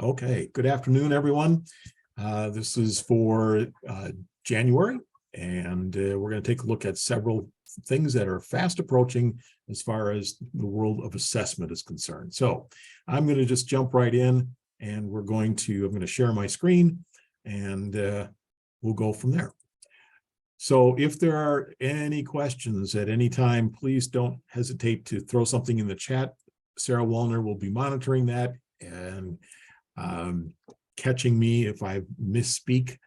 Okay, good afternoon, everyone. This is for January, and we're going to take a look at several things that are fast approaching as far as the world of assessment is concerned. So I'm going to just jump right in, and I'm going to share my screen, and we'll go from there. So if there are any questions at any time, please don't hesitate to throw something in the chat. Sarah Wallner will be monitoring that and catching me if I misspeak.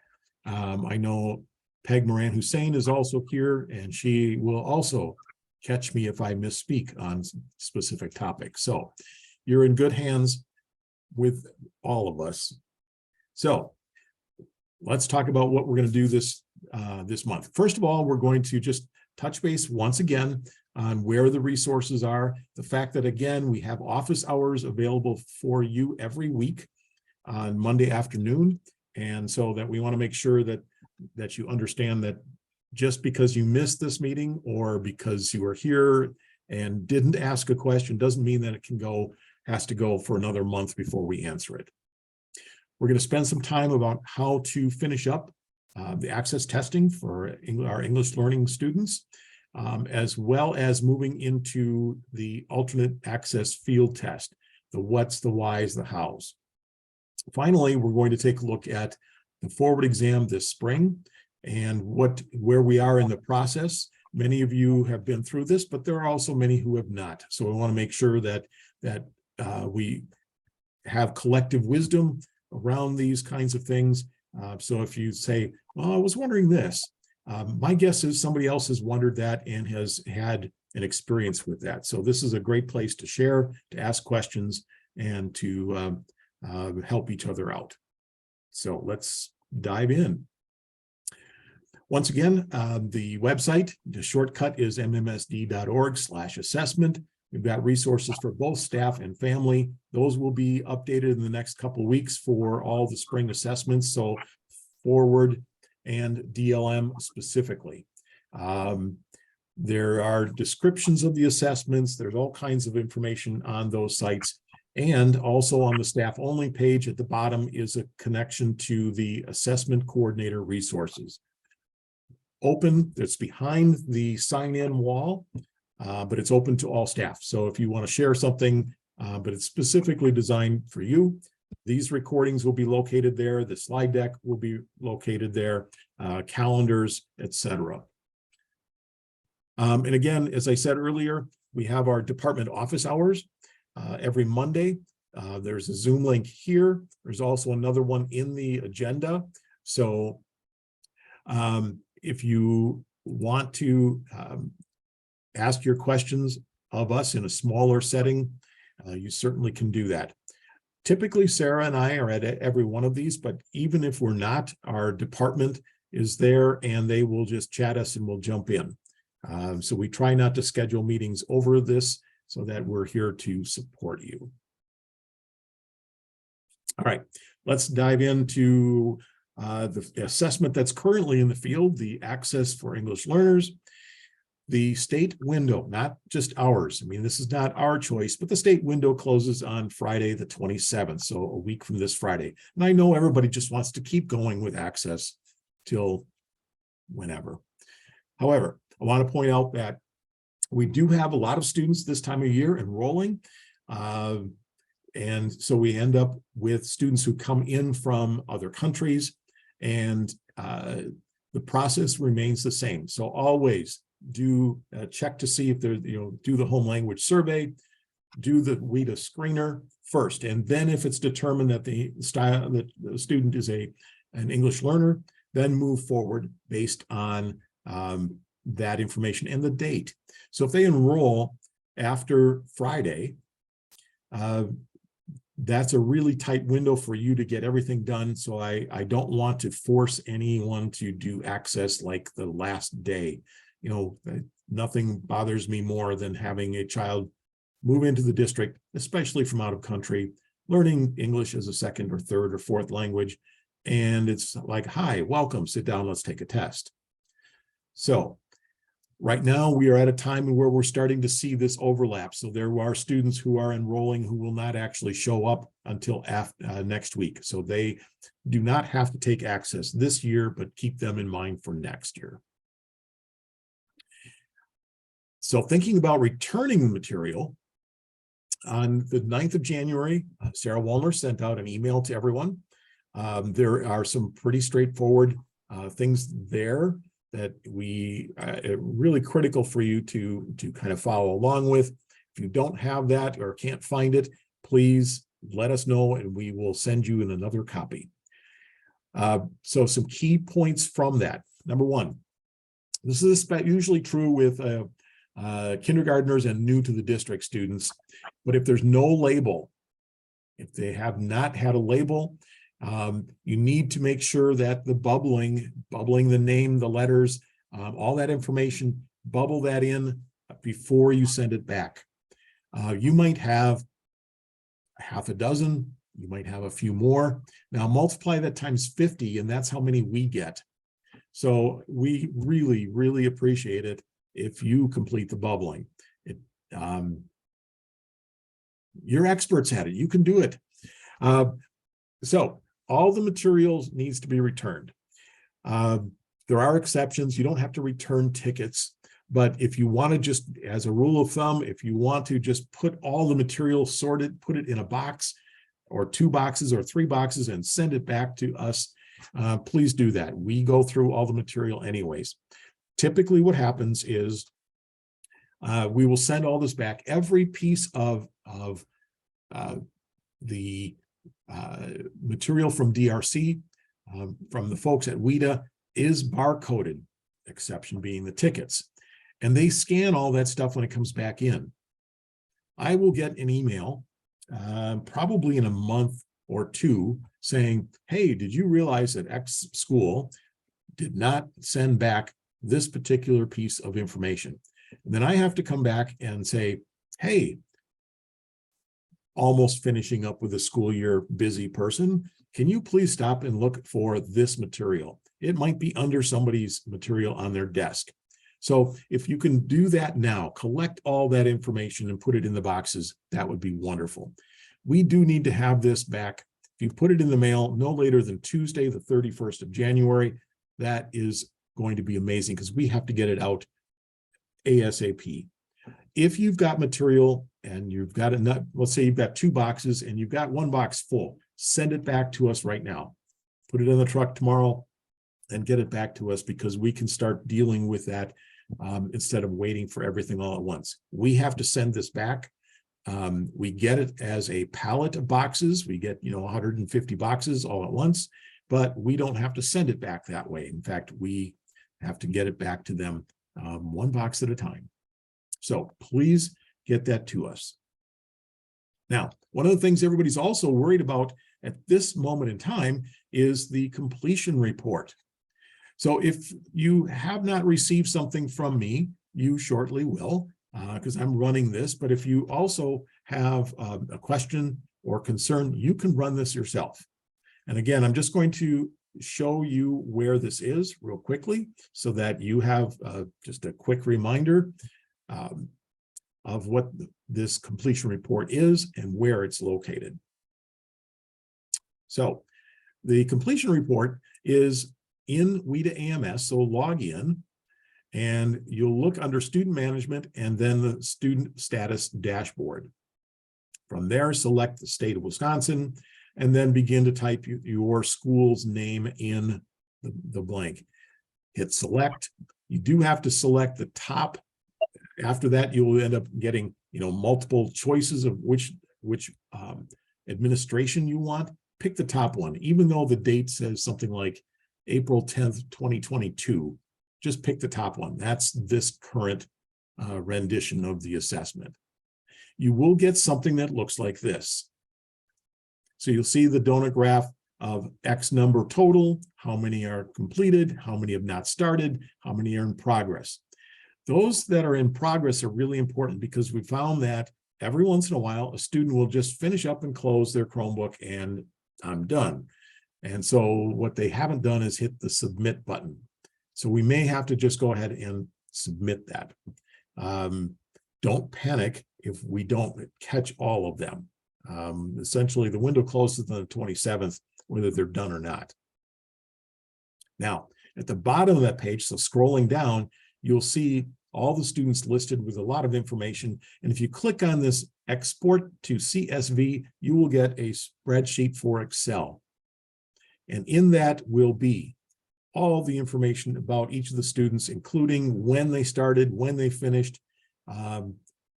I know Peg Moran Hussein is also here, and she will also catch me if I misspeak on specific topics. So you're in good hands with all of us. So let's talk about what we're going to do this month. First of all, we're going to just touch base once again on where the resources are. The fact that, again, we have office hours available for you every week on Monday afternoon. And so that we want to make sure that you understand that just because you missed this meeting or because you were here and didn't ask a question doesn't mean that it has to go for another month before we answer it. We're going to spend some time about how to finish up the access testing for our English learning students, as well as moving into the alternate access field test, the what's, the whys, the hows. Finally, we're going to take a look at the forward exam this spring and where we are in the process. Many of you have been through this, but there are also many who have not. So we want to make sure that we have collective wisdom around these kinds of things. So if you say, well, I was wondering this, my guess is somebody else has wondered that and has had an experience with that. So this is a great place to share, to ask questions, and to help each other out. So let's dive in. Once again, the website, the shortcut is mmsd.org/assessment. We've got resources for both staff and family. Those will be updated in the next couple of weeks for all the spring assessments, so forward and DLM specifically. There are descriptions of the assessments. There's all kinds of information on those sites. And also on the staff only page at the bottom is a connection to the Assessment Coordinator resources. Open, it's behind the sign-in wall, but it's open to all staff. So if you want to share something, but it's specifically designed for you, these recordings will be located there. The slide deck will be located there, calendars, etc. And again, as I said earlier, we have our department office hours every Monday. There's a Zoom link here. There's also another one in the agenda. So if you want to ask your questions of us in a smaller setting, you certainly can do that. Typically, Sarah and I are at every one of these, but even if we're not, our department is there and they will just chat us and we'll jump in. So we try not to schedule meetings over this so that we're here to support you. All right, let's dive into the assessment that's currently in the field, the Access for English Learners. The state window, not just ours. I mean, this is not our choice, but the state window closes on Friday, the 27th, so a week from this Friday. And I know everybody just wants to keep going with access till whenever. However, I want to point out that we do have a lot of students this time of year enrolling. And so we end up with students who come in from other countries, and the process remains the same. So always do check to see if they're, do the home language survey, do the WIDA screener first. And then if it's determined that the student is an English learner, then move forward based on that information and the date. So if they enroll after Friday, that's a really tight window for you to get everything done. So I don't want to force anyone to do access like the last day. Nothing bothers me more than having a child move into the district, especially from out of country, learning English as a second or third or fourth language. And it's like, hi, welcome, sit down, let's take a test. So Right now, we are at a time where we're starting to see this overlap. So there are students who are enrolling who will not actually show up until after, next week. So they do not have to take Access this year, but keep them in mind for next year. So thinking about returning the material, on the 9th of January, Sarah Wallner sent out an email to everyone. There are some pretty straightforward things there that are really critical for you to kind of follow along with. If you don't have that or can't find it, please let us know and we will send you in another copy. So some key points from that. Number one, this is usually true with kindergartners and new to the district students, but if there's no label, if they have not had a label, you need to make sure that the bubbling the name, the letters, all that information, bubble that in before you send it back. You might have half a dozen, you might have a few more. Now multiply that times 50, and that's how many we get. So we really, really appreciate it if you complete the bubbling. You're experts at it, you can do it. So all the materials needs to be returned. There are exceptions. You don't have to return tickets, but if you want to just, as a rule of thumb, if you want to just put all the material sorted, put it in a box or 2 boxes or 3 boxes and send it back to us, please do that. We go through all the material anyways. Typically what happens is we will send all this back. Every piece of the material from DRC, from the folks at WIDA, is barcoded, exception being the tickets. And they scan all that stuff when it comes back in. I will get an email probably in a month or 2 saying, hey, did you realize that X school did not send back this particular piece of information? And then I have to come back and say, hey, almost finishing up with a school year busy person, can you please stop and look for this material? It might be under somebody's material on their desk. So if you can do that now, collect all that information and put it in the boxes, that would be wonderful. We do need to have this back. If you put it in the mail no later than Tuesday, the 31st of January, that is going to be amazing because we have to get it out ASAP. If you've got material and you've got enough, let's say you've got 2 boxes and you've got 1 box full, send it back to us right now. Put it in the truck tomorrow and get it back to us because we can start dealing with that instead of waiting for everything all at once. We have to send this back. We get it as a pallet of boxes. We get, 150 boxes all at once, but we don't have to send it back that way. In fact, we have to get it back to them 1 box at a time. So please get that to us. Now, one of the things everybody's also worried about at this moment in time is the completion report. So if you have not received something from me, you shortly will, because I'm running this. But if you also have a question or concern, you can run this yourself. And again, I'm just going to show you where this is real quickly so that you have just a quick reminder of what this completion report is and where it's located. So the completion report is in WIDA AMS, so log in and you'll look under student management and then the student status dashboard. From there, select the state of Wisconsin and then begin to type your school's name in the blank. Hit select. You do have to select the top. After that, you'll end up getting, multiple choices of which administration you want. Pick the top one, even though the date says something like April 10th, 2022. Just pick the top one. That's this current rendition of the assessment. You will get something that looks like this. So you'll see the donut graph of X number total, how many are completed, how many have not started, how many are in progress. Those that are in progress are really important because we found that every once in a while, a student will just finish up and close their Chromebook and I'm done. And so what they haven't done is hit the submit button. So we may have to just go ahead and submit that. Don't panic if we don't catch all of them. Essentially, the window closes on the 27th, whether they're done or not. Now, at the bottom of that page, so scrolling down, you'll see all the students listed with a lot of information. And if you click on this export to CSV, you will get a spreadsheet for Excel. And in that will be all the information about each of the students, including when they started, when they finished,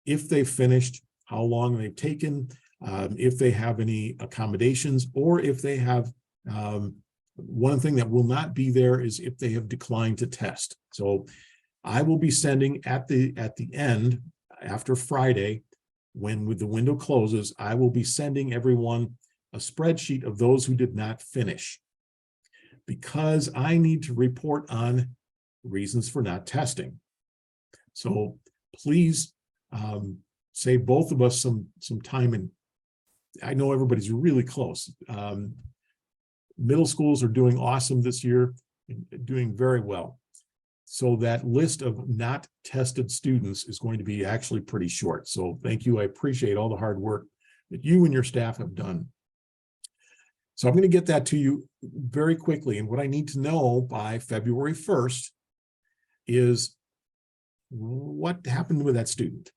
if they finished, how long they've taken, if they have any accommodations, or if they have, one thing that will not be there is if they have declined to test. So I will be sending at the end, after Friday, when the window closes, I will be sending everyone a spreadsheet of those who did not finish, because I need to report on reasons for not testing. So please save both of us some time. And I know everybody's really close. Middle schools are doing awesome this year, doing very well. So that list of not tested students is going to be actually pretty short. So thank you. I appreciate all the hard work that you and your staff have done. So I'm going to get that to you very quickly. And what I need to know by February 1st is what happened with that student.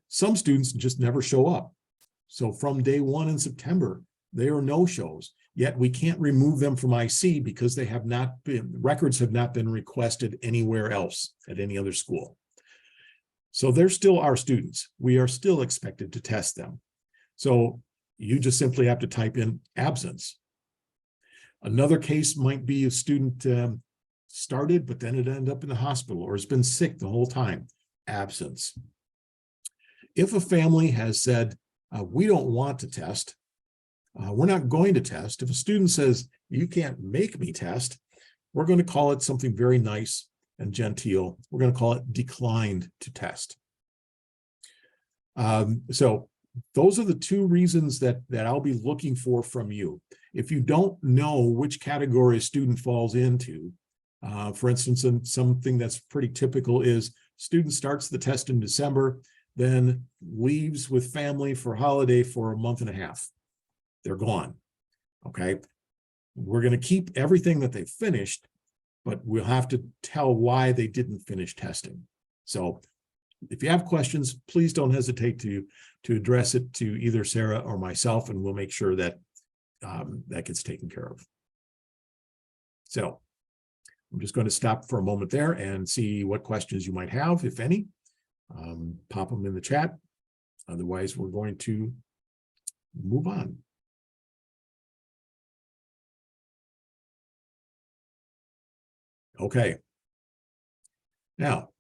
Some students just never show up. So from day one in September, they are no-shows. Yet we can't remove them from IC because they have not been, records have not been requested anywhere else at any other school. So they're still our students. We are still expected to test them. So you just simply have to type in absence. Another case might be a student started, but then it ended up in the hospital or has been sick the whole time. Absence. If a family has said, we don't want to test, we're not going to test. If a student says, you can't make me test, we're going to call it something very nice and genteel. We're going to call it declined to test. So those are the two reasons that I'll be looking for from you. If you don't know which category a student falls into, for instance, something that's pretty typical is student starts the test in December, then leaves with family for holiday for a month and a half. They're gone. Okay. We're going to keep everything that they finished, but we'll have to tell why they didn't finish testing. So if you have questions, please don't hesitate to address it to either Sarah or myself, and we'll make sure that that gets taken care of. So I'm just going to stop for a moment there and see what questions you might have, if any. Pop them in the chat. Otherwise, we're going to move on. Okay. Now,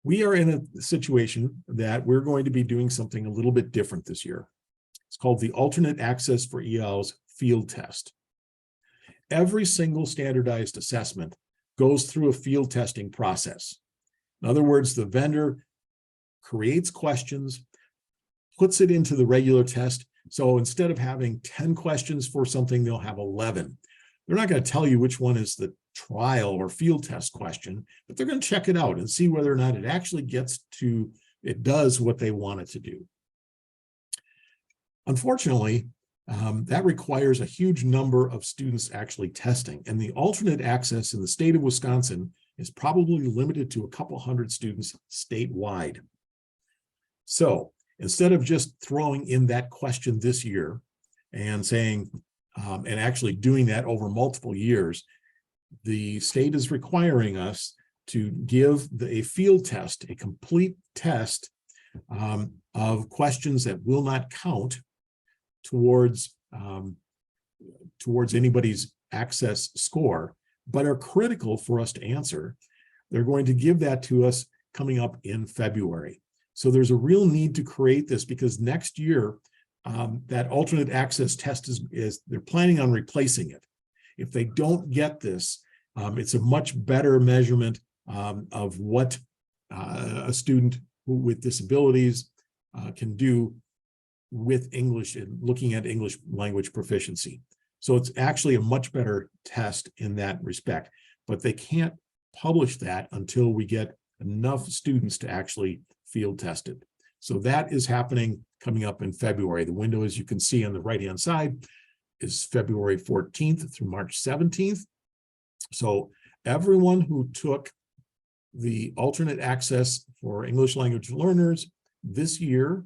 we are in a situation that we're going to be doing something a little bit different this year. It's called the Alternate Access for ELs Field Test. Every single standardized assessment goes through a field testing process. In other words, the vendor creates questions, puts it into the regular test. So instead of having 10 questions for something, they'll have 11. They're not going to tell you which one is the trial or field test question, but they're going to check it out and see whether or not it actually it does what they want it to do. Unfortunately, that requires a huge number of students actually testing, and the alternate access in the state of Wisconsin is probably limited to a couple hundred students statewide. So instead of just throwing in that question this year and saying, and actually doing that over multiple years, the state is requiring us to give a field test, a complete test of questions that will not count towards anybody's access score, but are critical for us to answer. They're going to give that to us coming up in February. So there's a real need to create this, because next year, that alternate access test is they're planning on replacing it. If they don't get this, it's a much better measurement of what a student with disabilities can do with English and looking at English language proficiency. So it's actually a much better test in that respect, but they can't publish that until we get enough students to actually field test it. So that is happening coming up in February. The window, as you can see on the right-hand side, is February 14th through March 17th. So everyone who took the alternate access for English language learners this year,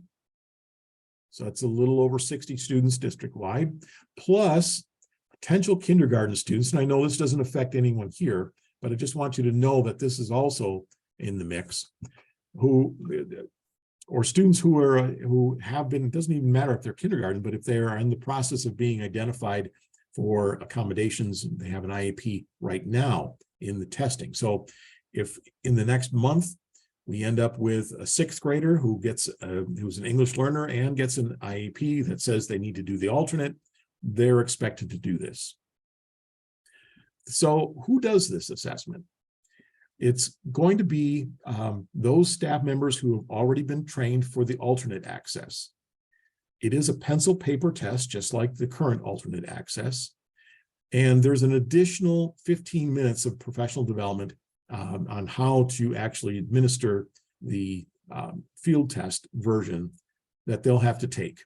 so that's a little over 60 students district-wide, plus potential kindergarten students, and I know this doesn't affect anyone here, but I just want you to know that this is also in the mix, or students who have been, it doesn't even matter if they're kindergarten, but if they are in the process of being identified for accommodations, they have an IEP right now in the testing. So if in the next month we end up with a 6th grader who gets who's an English learner and gets an IEP that says they need to do the alternate, they're expected to do this. So who does this assessment? It's going to be those staff members who have already been trained for the alternate access. It is a pencil paper test, just like the current alternate access. And there's an additional 15 minutes of professional development on how to actually administer the field test version that they'll have to take.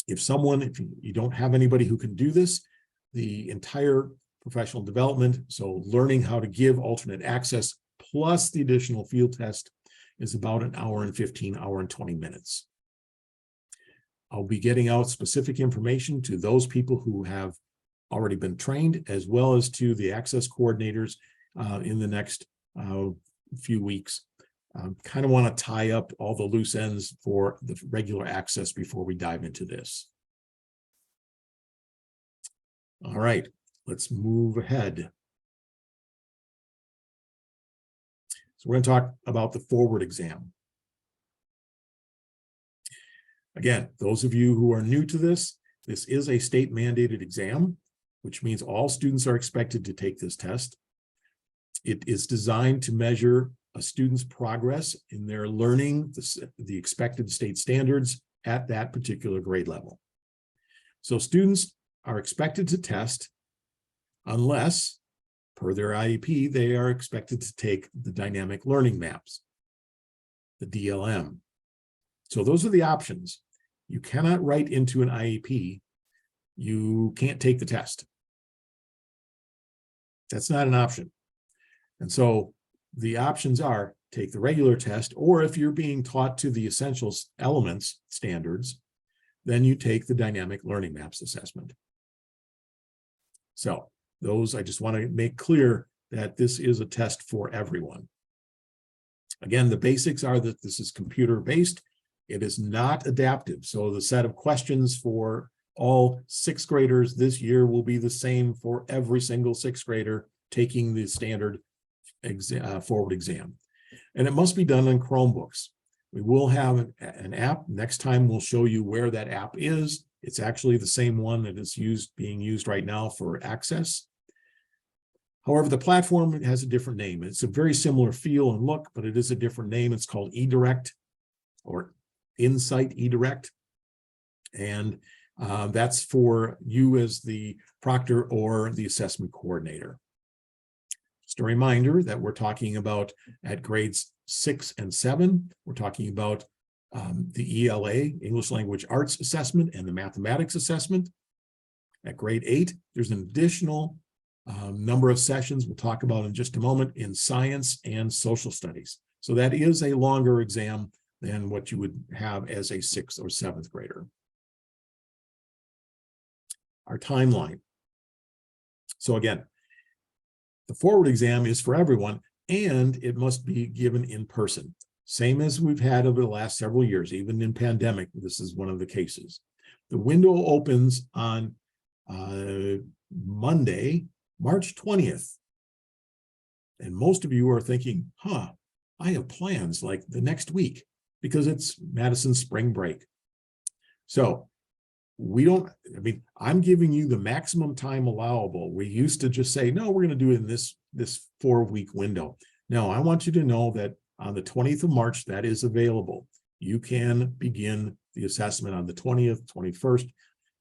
If you don't have anybody who can do this, the entire professional development, so learning how to give alternate access plus the additional field test, is about an hour and 15, hour and 20 minutes. I'll be getting out specific information to those people who have already been trained, as well as to the access coordinators in the next few weeks. Kind of want to tie up all the loose ends for the regular access before we dive into this. All right, let's move ahead. So we're going to talk about the forward exam. Again, those of you who are new to this is a state mandated exam, which means all students are expected to take this test. It is designed to measure a student's progress in their learning the expected state standards at that particular grade level. So students are expected to test unless, per their IEP, they are expected to take the dynamic learning maps, the DLM. So those are the options. You cannot write into an IEP, you can't take the test. That's not an option. And so the options are take the regular test, or if you're being taught to the essentials elements standards, then you take the dynamic learning maps assessment. So those, I just want to make clear that this is a test for everyone. Again, the basics are that this is computer-based. It is not adaptive. So the set of questions for all 6th graders this year will be the same for every single 6th grader taking the standard forward exam. And it must be done on Chromebooks. We will have an app. Next time we'll show you where that app is. It's actually the same one that is being used right now for access. However, the platform has a different name. It's a very similar feel and look, but it is a different name. It's called eDirect or Insight eDirect. And that's for you as the proctor or the assessment coordinator. Just a reminder that we're talking about at grades 6 and 7, we're talking about the ELA, English Language Arts Assessment, and the Mathematics Assessment. At grade 8, there's an additional number of sessions we'll talk about in just a moment in science and social studies. So that is a longer exam than what you would have as a 6th or 7th grader. Our timeline. So again, the forward exam is for everyone, and it must be given in person. Same as we've had over the last several years, even in pandemic, this is one of the cases. The window opens on Monday, March 20th. And most of you are thinking, I have plans like the next week because it's Madison spring break. So I'm giving you the maximum time allowable. We used to just say, no, we're going to do it in this 4-week window. No, I want you to know that on the 20th of March, that is available. You can begin the assessment on the 20th, 21st.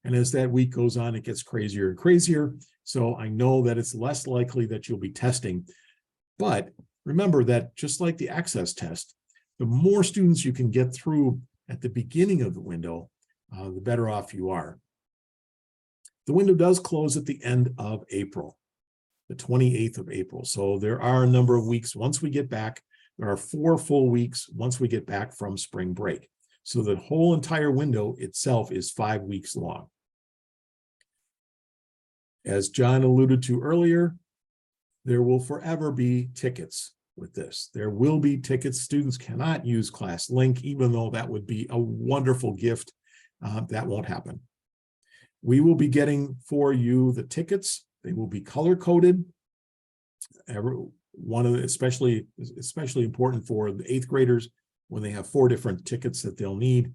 And as that week goes on, it gets crazier and crazier. So I know that it's less likely that you'll be testing, But remember that just like the access test, the more students you can get through at the beginning of the window, the better off you are. The window does close at the end of April, the 28th of April. So there are a number of weeks once we get back. There are 4 full weeks once we get back from spring break. So the whole entire window itself is 5 weeks long. As John alluded to earlier, there will forever be tickets with this. There will be tickets. Students cannot use ClassLink, even though that would be a wonderful gift. That won't happen. We will be getting for you the tickets. They will be color-coded. Especially important for the 8th graders when they have 4 different tickets that they'll need.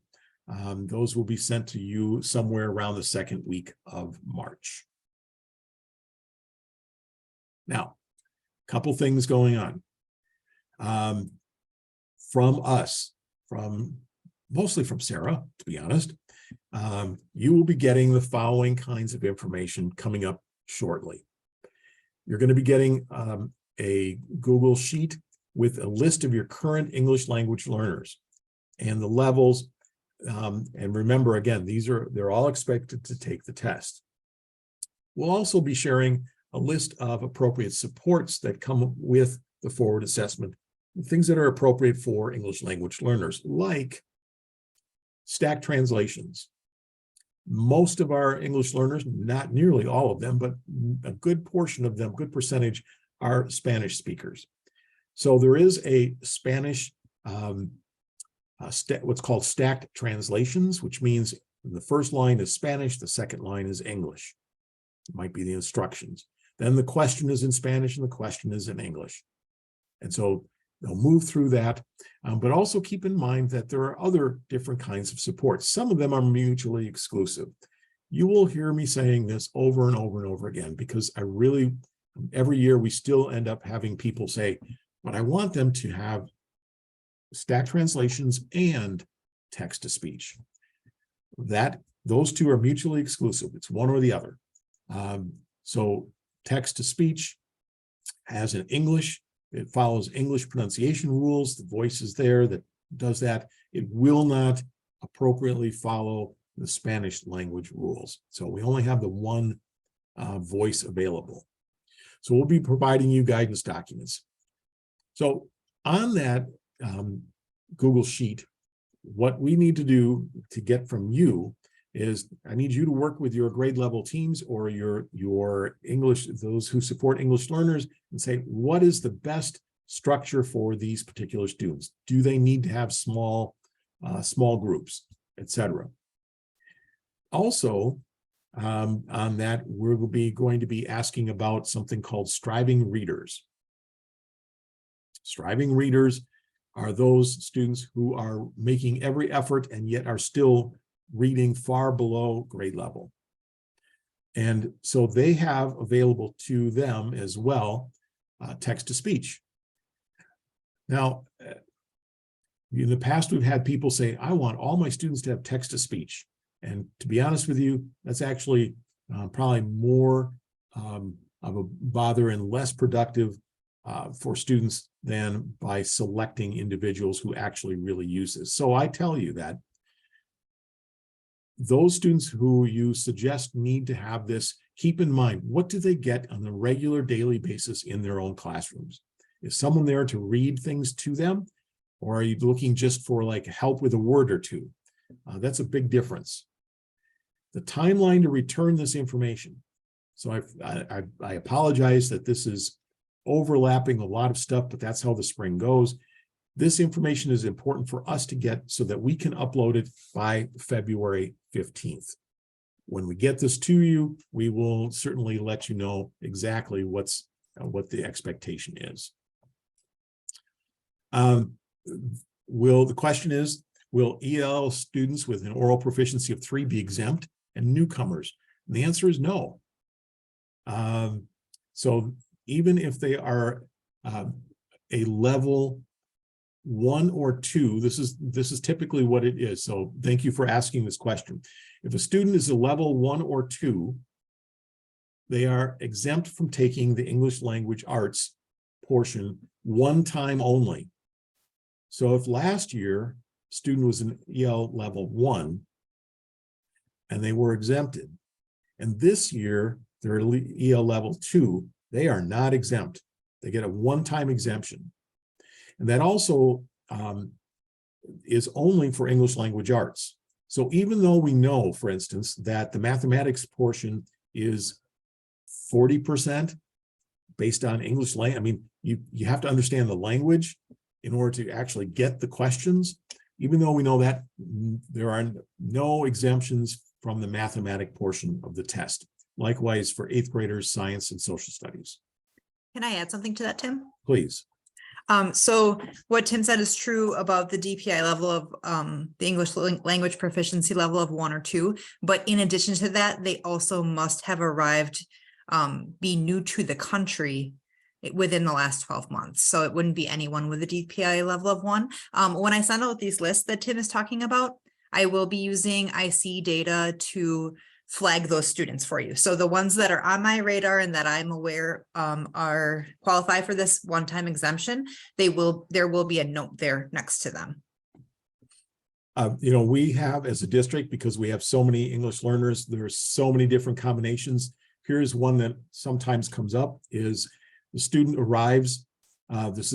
Those will be sent to you somewhere around the 2nd week of March. Now, a couple things going on. From us, mostly from Sarah, to be honest, you will be getting the following kinds of information coming up shortly. You're going to be getting a Google Sheet with a list of your current English language learners and the levels. And remember, again, they're all expected to take the test. We'll also be sharing a list of appropriate supports that come with the forward assessment, things that are appropriate for English language learners, like stacked translations. Most of our English learners, not nearly all of them, but a good portion of them, good percentage, are Spanish speakers. So there is a Spanish, what's called stacked translations, which means the first line is Spanish, the second line is English. It might be the instructions. Then the question is in Spanish and the question is in English. And so they'll move through that, but also keep in mind that there are other different kinds of support. Some of them are mutually exclusive. You will hear me saying this over and over and over again, because every year we still end up having people say, but I want them to have stacked translations and text-to-speech. Those two are mutually exclusive. It's one or the other. So text-to-speech has an English. It follows English pronunciation rules. The voice is there that does that. It will not appropriately follow the Spanish language rules. So we only have the one voice available. So we'll be providing you guidance documents. So on that Google Sheet, what we need to do to get from you is I need you to work with your grade level teams or your English, those who support English learners, and say, what is the best structure for these particular students? Do they need to have small groups, etc.? Also, on that, we're going to be asking about something called striving readers. Striving readers are those students who are making every effort and yet are still reading far below grade level. And so they have available to them as well text-to-speech. Now, in the past, we've had people say, I want all my students to have text-to-speech. And to be honest with you, that's actually probably more of a bother and less productive for students than by selecting individuals who actually really use this. So I tell you that those students who you suggest need to have this, keep in mind, what do they get on a regular daily basis in their own classrooms? Is someone there to read things to them? Or are you looking just for like help with a word or two? That's a big difference. The timeline to return this information. So I apologize that this is overlapping a lot of stuff, but that's how the spring goes. This information is important for us to get so that we can upload it by February 15th. When we get this to you, we will certainly let you know exactly what the expectation is. The question is, will EL students with an oral proficiency of 3 be exempt and newcomers? And the answer is no. So even if they are a level 1 or 2, this is typically what it is. So thank you for asking this question. If a student is a level 1 or 2, they are exempt from taking the English language arts portion one time only. So if last year student was in EL level 1 and they were exempted, and this year they're EL level 2, they are not exempt. They get a one-time exemption. And that also is only for English language arts. So even though we know, for instance, that the mathematics portion is 40% based on English language, I mean, you have to understand the language in order to actually get the questions. Even though we know that, there are no exemptions from the mathematic portion of the test. Likewise for 8th graders, science and social studies. Can I add something to that, Tim? Please. So what Tim said is true about the DPI level of the English language proficiency level of 1 or 2. But in addition to that, they also must have arrived, be new to the country within the last 12 months. So it wouldn't be anyone with a DPI level of 1. When I send out these lists that Tim is talking about, I will be using IC data to flag those students for you. So the ones that are on my radar and that I'm aware are qualify for this one-time exemption, there will be a note there next to them. You know, we have as a district, because we have so many English learners, there's so many different combinations. Here's one that sometimes comes up is the student arrives. This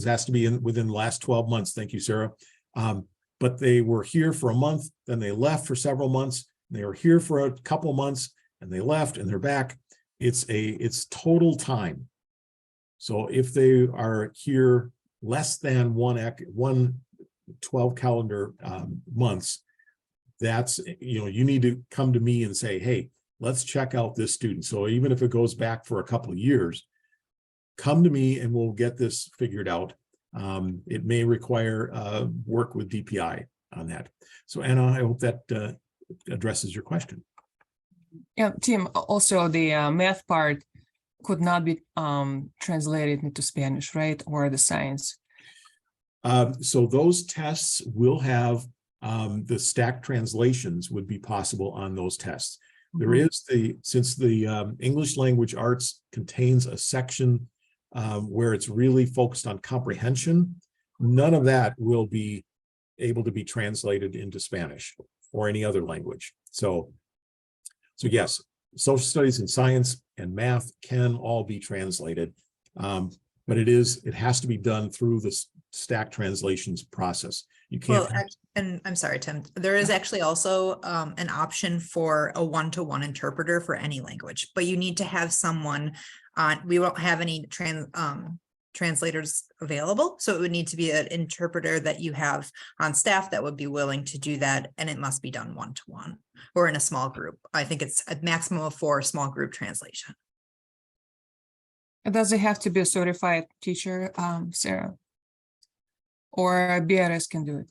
has to be within the last 12 months. Thank you, Sarah. But they were here for a month, then they left for several months. They were here for a couple months and they left and they're back. It's total time. So if they are here less than one 12 calendar months, that's, you know, you need to come to me and say, hey, let's check out this student. So even if it goes back for a couple of years, come to me and we'll get this figured out. It may require work with DPI on that. So Anna, I hope that addresses your question. Yeah, Tim, also the math part could not be translated into Spanish, right? Or the science. So those tests will have the stacked translations would be possible on those tests. There is since the English language arts contains a section where it's really focused on comprehension, none of that will be able to be translated into Spanish or any other language. So yes, social studies and science and math can all be translated, but it has to be done through the stack translations process. You can't. Well, and I'm sorry, Tim, there is actually also an option for a one-to-one interpreter for any language, but you need to have someone on. We won't have any translators available, so it would need to be an interpreter that you have on staff that would be willing to do that, and it must be done one-to-one or in a small group. I think it's a maximum of 4 small group translation. Does it have to be a certified teacher, Sarah? Or a BRS can do it?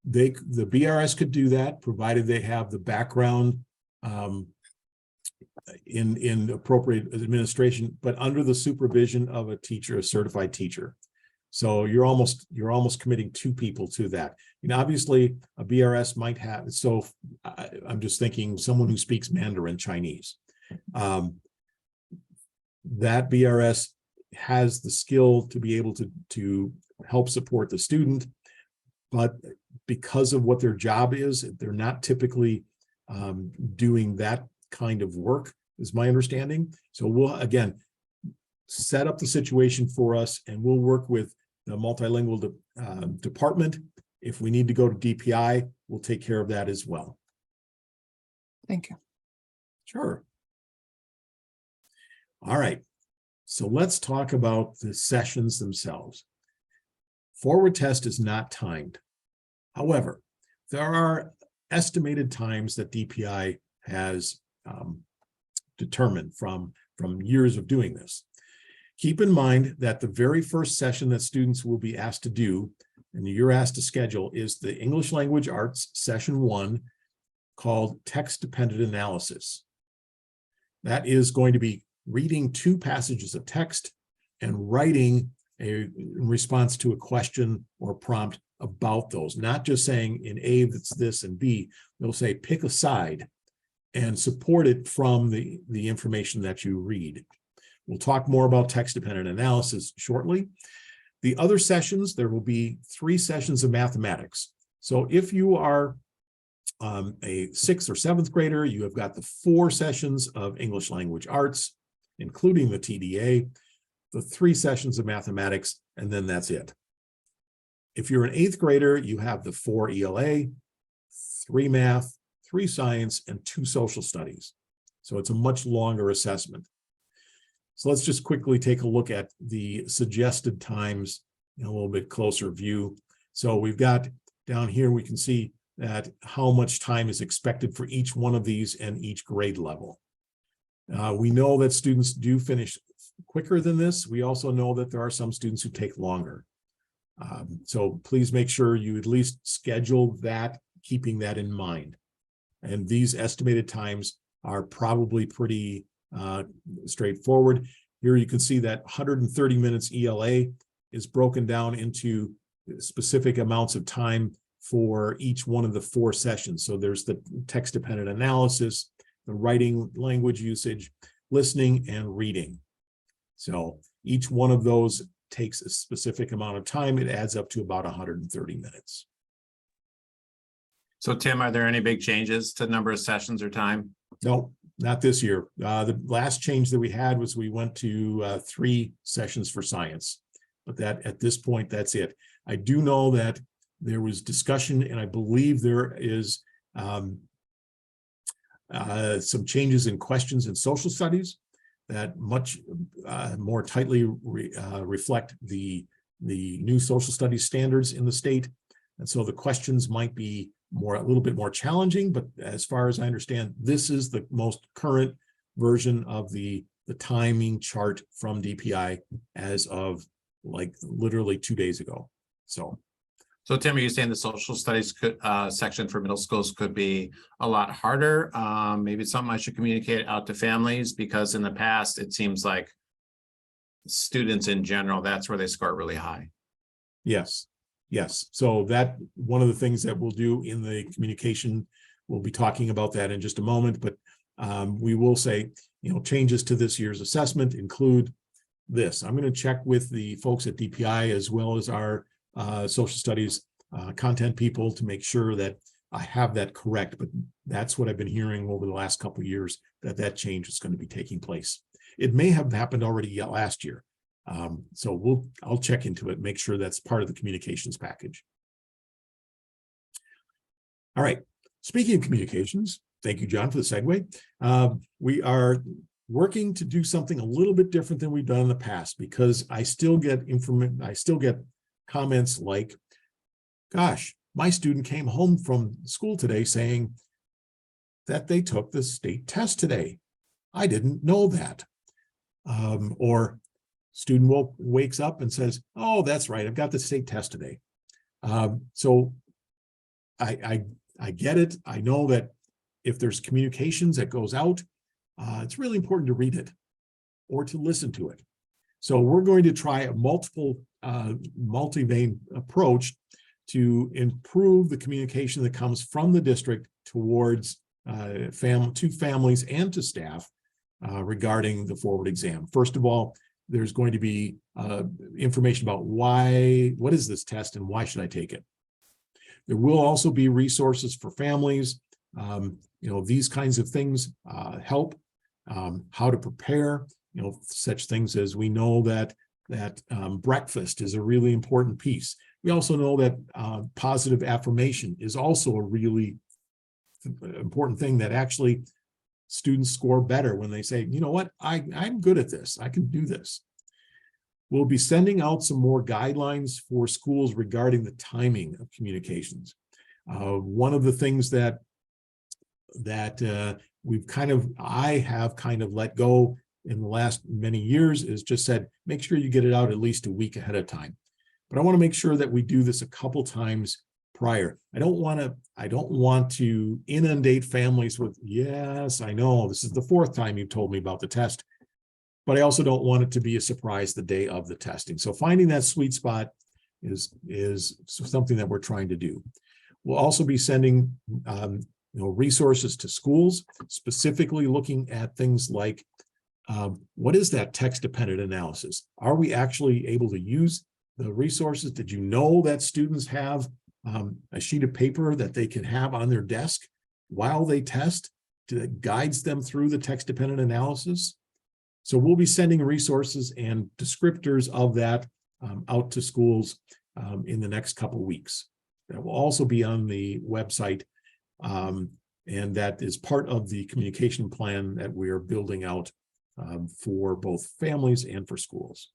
The BRS could do that, provided they have the background in appropriate administration, but under the supervision of a teacher, a certified teacher. So you're almost committing 2 people to that. And obviously a BRS might have, so I'm just thinking someone who speaks Mandarin Chinese. That BRS has the skill to be able to help support the student, but because of what their job is, they're not typically doing that kind of work, is my understanding. So we'll, again, set up the situation for us and we'll work with the multilingual department. If we need to go to DPI, we'll take care of that as well. Thank you. Sure. All right. So let's talk about the sessions themselves. Forward test is not timed. However, there are estimated times that DPI has determined from years of doing this. Keep in mind that the very first session that students will be asked to do, and you're asked to schedule, is the English Language Arts Session 1 called Text-Dependent Analysis. That is going to be reading 2 passages of text and writing in response to a question or prompt about those, not just saying in A that's this and B. They'll say pick a side and support it from the information that you read. We'll talk more about text-dependent analysis shortly. The other sessions, there will be 3 sessions of mathematics. So if you are a 6th or 7th grader, you have got the 4 sessions of English language arts, including the TDA, the 3 sessions of mathematics, and then that's it. If you're an 8th grader, you have the 4 ELA, 3 math, 3 science, and 2 social studies. So it's a much longer assessment. So let's just quickly take a look at the suggested times in a little bit closer view. So we've got down here, we can see that how much time is expected for each one of these and each grade level. We know that students do finish quicker than this. We also know that there are some students who take longer. So please make sure you at least schedule that, keeping that in mind. And these estimated times are probably pretty straightforward. Here you can see that 130 minutes ELA is broken down into specific amounts of time for each one of the 4 sessions. So there's the text-dependent analysis, the writing language usage, listening, and reading. So each one of those takes a specific amount of time. It adds up to about 130 minutes. So Tim, are there any big changes to the number of sessions or time? No, not this year. The last change that we had was we went to 3 sessions for science, but that at this point, that's it. I do know that there was discussion, and I believe there is some changes in questions in social studies that much more tightly reflect the new social studies standards in the state. And so the questions might be a little bit more challenging, but as far as I understand, this is the most current version of the timing chart from DPI as of like literally 2 days ago. So Tim, are you saying the social studies section for middle schools could be a lot harder? Maybe it's something I should communicate out to families, because in the past, it seems like students in general, that's where they score really high. Yes. So that one of the things that we'll do in the communication, we'll be talking about that in just a moment, but we will say, changes to this year's assessment include this. I'm going to check with the folks at DPI as well as our social studies content people to make sure that I have that correct, but that's what I've been hearing over the last couple of years, that change is going to be taking place. It may have happened already last year. So I'll check into it, make sure that's part of the communications package. All right. Speaking of communications, thank you, John, for the segue. We are working to do something a little bit different than we've done in the past, because I still get comments like, gosh, my student came home from school today saying that they took the state test today. I didn't know that. Or student wakes up and says, oh, that's right, I've got the state test today. So I get it. I know that if there's communications that goes out, it's really important to read it or to listen to it. So we're going to try a multi-vein approach to improve the communication that comes from the district towards to families and to staff regarding the forward exam. First of all, there's going to be information about what is this test and why should I take it? There will also be resources for families. These kinds of things help. How to prepare, such things as we know that breakfast is a really important piece. We also know that positive affirmation is also a really important thing, that actually students score better when they say, you know what, I'm good at this, I can do this. We'll be sending out some more guidelines for schools regarding the timing of communications. One of the things that I have kind of let go in the last many years is just said, make sure you get it out at least a week ahead of time. But I want to make sure that we do this a couple times prior. I don't want to inundate families with, yes, I know this is the 4th time you've told me about the test, but I also don't want it to be a surprise the day of the testing. So finding that sweet spot is something that we're trying to do. We'll also be sending resources to schools, specifically looking at things like What is that text-dependent analysis? Are we actually able to use the resources? Did you know that students have a sheet of paper that they can have on their desk while they test that guides them through the text-dependent analysis? So we'll be sending resources and descriptors of that out to schools in the next couple of weeks. That will also be on the website, and that is part of the communication plan that we are building out for both families and for schools.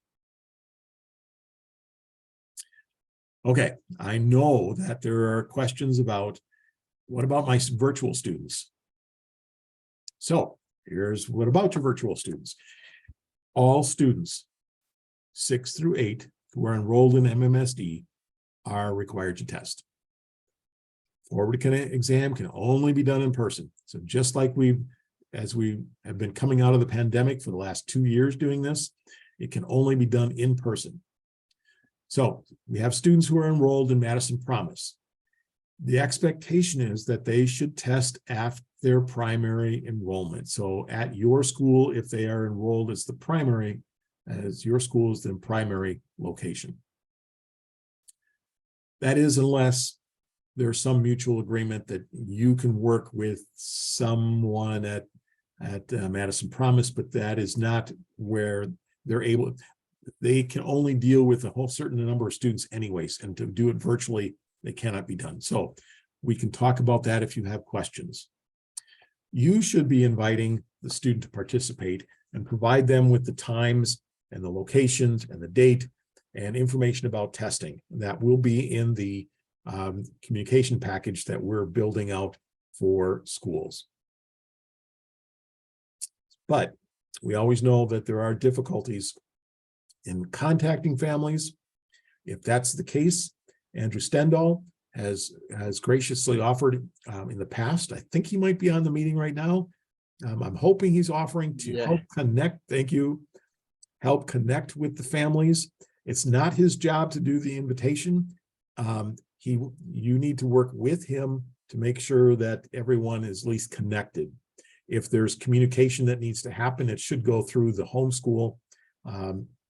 Okay, I know that there are questions about, what about my virtual students? So here's what about your virtual students. All students 6 through 8 who are enrolled in MMSD are required to test. Forward exam can only be done in person. So just like as we have been coming out of the pandemic for the last 2 years doing this, it can only be done in person. So we have students who are enrolled in Madison Promise. The expectation is that they should test after their primary enrollment. So at your school, if they are enrolled as the primary, as your school is the primary location. That is, unless there's some mutual agreement that you can work with someone at Madison Promise, but that is not where they're able. They can only deal with a whole certain number of students anyways, and to do it virtually, they cannot be done. So we can talk about that if you have questions. You should be inviting the student to participate and provide them with the times and the locations and the date and information about testing. That will be in the communication package that we're building out for schools. But we always know that there are difficulties in contacting families. If that's the case, Andrew Stendal has graciously offered in the past. I think he might be on the meeting right now. I'm hoping he's offering to help connect. Thank you. Help connect with the families. It's not his job to do the invitation. You need to work with him to make sure that everyone is at least connected. If there's communication that needs to happen, it should go through the homeschool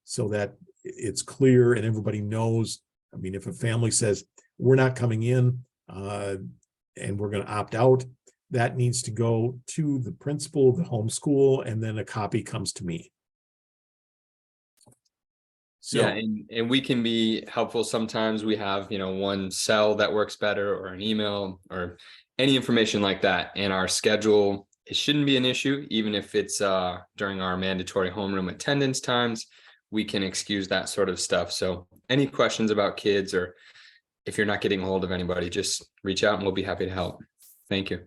so that it's clear and everybody knows. I mean, if a family says, we're not coming in and we're going to opt out, that needs to go to the principal of the homeschool, and then a copy comes to me. So, yeah, and we can be helpful. Sometimes we have, one cell that works better, or an email, or any information like that. And our schedule, it shouldn't be an issue, even if it's during our mandatory homeroom attendance times. We can excuse that sort of stuff. So any questions about kids, or if you're not getting a hold of anybody, just reach out and we'll be happy to help. Thank you.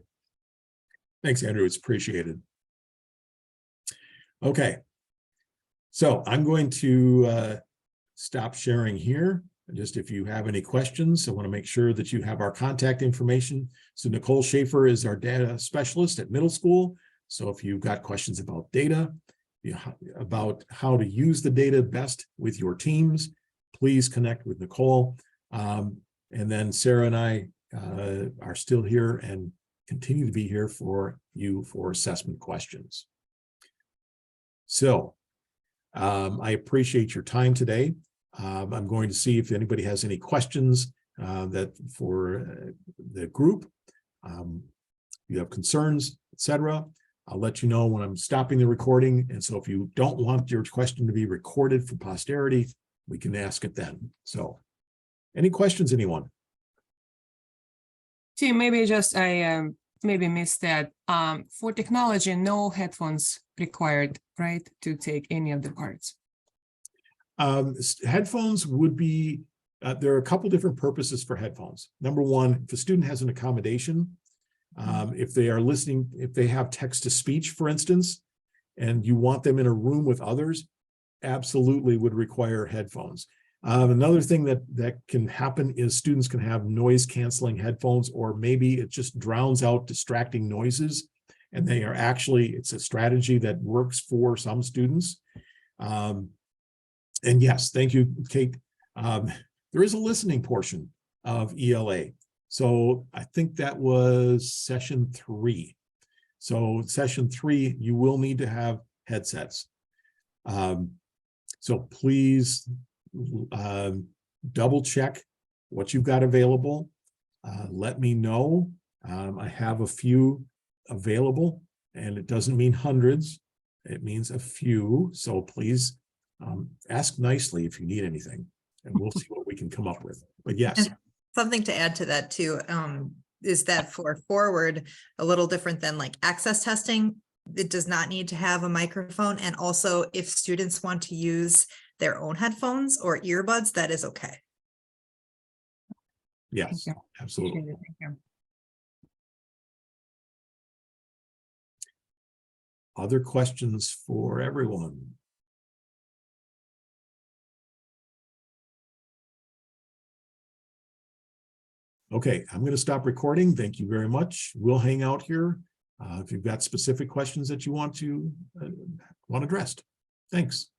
Thanks, Andrew. It's appreciated. Okay. So I'm going to stop sharing here. Just if you have any questions, I want to make sure that you have our contact information. So Nicole Schaefer is our data specialist at middle school. So if you've got questions about data, about how to use the data best with your teams, please connect with Nicole. And then Sarah and I are still here and continue to be here for you for assessment questions. So I appreciate your time today. I'm going to see if anybody has any questions that for the group. You have concerns, etc. I'll let you know when I'm stopping the recording. And so if you don't want your question to be recorded for posterity, we can ask it then. So any questions, anyone? Tim, maybe just I maybe missed that. For technology, no headphones required, right, to take any of the parts? Headphones would be, there are a couple different purposes for headphones. Number one, if a student has an accommodation, if they are listening, if they have text to speech, for instance, and you want them in a room with others, absolutely would require headphones. Another thing that can happen is students can have noise canceling headphones, or maybe it just drowns out distracting noises. And they are actually, it's a strategy that works for some students. And yes, thank you, Kate. There is a listening portion of ELA. So I think that was session 3. So session 3, you will need to have headsets. So please double check what you've got available. Let me know. I have a few available, and it doesn't mean hundreds. It means a few. So please ask nicely if you need anything, and we'll see what we can come up with. But yes, And something to add to that too, is that for forward, a little different than like access testing. It does not need to have a microphone. And also if students want to use their own headphones or earbuds, that is okay. yes, you. absolutely. Appreciate it. Thank you. Other questions for everyone? Okay, I'm going to stop recording. Thank you very much. We'll hang out here if you've got specific questions that you want addressed. Thanks.